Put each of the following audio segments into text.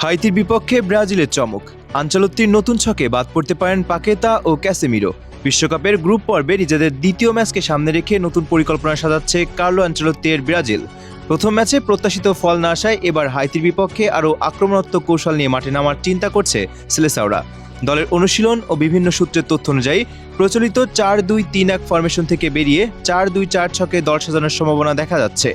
হাইতির বিপক্ষে ব্রাজিলের চমক। আঞ্চলত্তির নতুন ছকে বাদ পড়তে পারেন পাকেতা ও ক্যাসেমিরো। বিশ্বকাপের গ্রুপ পর্বে নিজেদের দ্বিতীয় ম্যাচকে সামনে রেখে নতুন পরিকল্পনা সাজাচ্ছে কার্লো আঞ্চলত্তির ব্রাজিল। প্রথম ম্যাচে প্রত্যাশিত ফল না আসায় এবার হাইতির বিপক্ষে আরও আক্রমণাত্মক কৌশল নিয়ে মাঠে নামার চিন্তা করছে সেলেসাওরা। দলের অনুশীলন ও বিভিন্ন সূত্রের তথ্য অনুযায়ী প্রচলিত 4-2-3-1 ফরমেশন থেকে বেরিয়ে 4-2-4 ছকে দল সাজানোর সম্ভাবনা দেখা যাচ্ছে।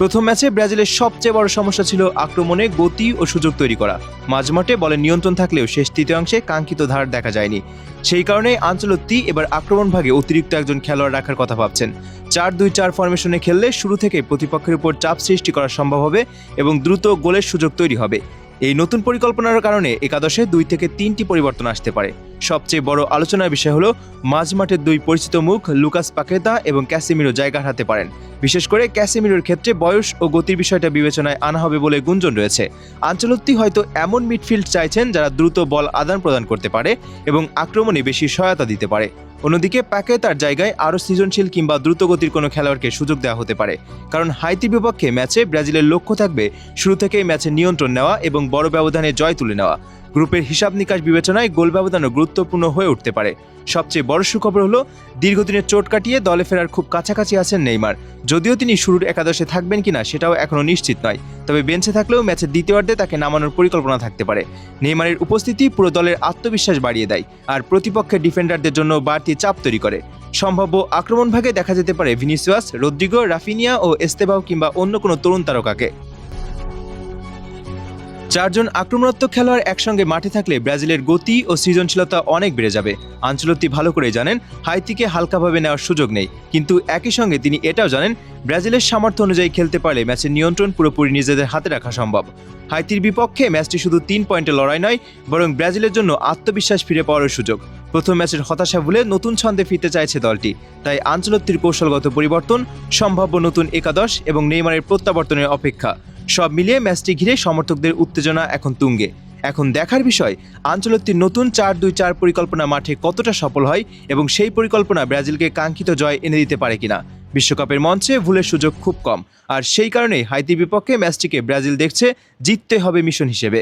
প্রথম ম্যাচে ব্রাজিলের সবচেয়ে বড় সমস্যা ছিল আক্রমণে গতি ও সুযোগ তৈরি করা। মাঝমাঠে বলের নিয়ন্ত্রণ থাকলেও শেষ তৃতীয়াংশে কাঙ্ক্ষিত ধার দেখা যায়নি। সেই কারণে আঞ্চলত্তি এবার আক্রমণ ভাগে অতিরিক্ত একজন খেলোয়াড় রাখার কথা ভাবছেন। 4-2-4 ফরমেশনে খেললে শুরু থেকে প্রতিপক্ষের উপর চাপ সৃষ্টি করা সম্ভব হবে এবং দ্রুত গোলের সুযোগ তৈরি হবে। এই নতুন পরিকল্পনার কারণে একাদশে 2 থেকে 3টি পরিবর্তন আসতে পারে। সবচেয়ে বড় আলোচনার বিষয় হলো মাঝমাঠের দুই পরিচিত মুখ লুকাস পাকেতা এবং ক্যাসেমিরো জায়গা হারাতে পারেন। বিশেষ করে ক্যাসেমিরোর ক্ষেত্রে বয়স ও গতির বিষয়টা বিবেচনায় আনা হবে বলে গুঞ্জন রয়েছে। আঞ্চলত্তি হয়তো এমন মিডফিল্ড চাইছেন যারা দ্রুত বল আদান প্রদান করতে পারে এবং আক্রমণে বেশি সহায়তা দিতে পারে। অন্যদিকে পাকেতার জায়গায় আরও সৃজনশীল কিংবা দ্রুতগতির কোনো খেলোয়াড়কে সুযোগ দেওয়া হতে পারে। কারণ হাইতির বিপক্ষে ম্যাচে ব্রাজিলের লক্ষ্য থাকবে শুরু থেকেই ম্যাচের নিয়ন্ত্রণ নেওয়া এবং বড় ব্যবধানে জয় তুলে নেওয়া। গ্রুপের হিসাব নিকাশ বিবেচনায় গোল ব্যবধানও গুরুত্বপূর্ণ হয়ে উঠতে পারে। সবচেয়ে বড় সুখবর হলো দীর্ঘদিনের চোট কাটিয়ে দলে ফেরার খুব কাছাকাছি আছেন নেইমার। যদিও তিনি শুরুর একাদশে থাকবেন কিনা সেটাও এখনও নিশ্চিত নয়, তবে বেঞ্চে থাকলেও ম্যাচের দ্বিতীয়ার্ধে তাকে নামানোর পরিকল্পনা থাকতে পারে। নেইমারের উপস্থিতি পুরো দলের আত্মবিশ্বাস বাড়িয়ে দেয় আর প্রতিপক্ষের ডিফেন্ডারদের জন্য বাড়তি চাপ তৈরি করে। সম্ভাব্য আক্রমণ ভাগে দেখা যেতে পারে ভিনিসিয়াস, রদ্রিগো, রাফিনিয়া ও এস্তেবাও কিংবা অন্য কোনো তরুণ তারকাকে। 4 জন আক্রমণাত্মক খেলোয়াড় একসঙ্গে মাঠে থাকলে ব্রাজিলের গতি ও সৃজনশীলতা অনেক বেড়ে যাবে। আঞ্চলত্তি ভালো করেই জানেন হাইতিকে হালকাভাবে নেওয়ার সুযোগ নেই, কিন্তু একই সঙ্গে তিনি এটাও জানেন ব্রাজিলের সামর্থ্য অনুযায়ী খেলতে পারলে ম্যাচের নিয়ন্ত্রণ পুরোপুরি নিজেদের হাতে রাখা সম্ভব। হাইতির বিপক্ষে ম্যাচটি শুধু 3 পয়েন্টের লড়াই নয়, বরং ব্রাজিলের জন্য আত্মবিশ্বাস ফিরে পাওয়ার সুযোগ। প্রথম ম্যাচের হতাশা ভুলে নতুন ছন্দে ফিরতে চাইছে দলটি, তাই আঞ্চলত্তির কৌশলগত পরিবর্তন, সম্ভাব্য নতুন একাদশ এবং নেইমারের প্রত্যাবর্তনের অপেক্ষা সব মিলিয়ে ম্যাচটি ঘিরে সমর্থকদের উত্তেজনা এখন তুঙ্গে। এখন দেখার বিষয় আঞ্চলত্তির নতুন 4-2-4 পরিকল্পনা মাঠে কতটা সফল হয় এবং সেই পরিকল্পনা ব্রাজিলকে কাঙ্ক্ষিত জয় এনে দিতে পারে কিনা। বিশ্বকাপের মঞ্চে ভুলের সুযোগ খুব কম, আর সেই কারণেই হাইতির বিপক্ষে ম্যাচটিকে ব্রাজিল দেখছে জিততে হবে মিশন হিসেবে।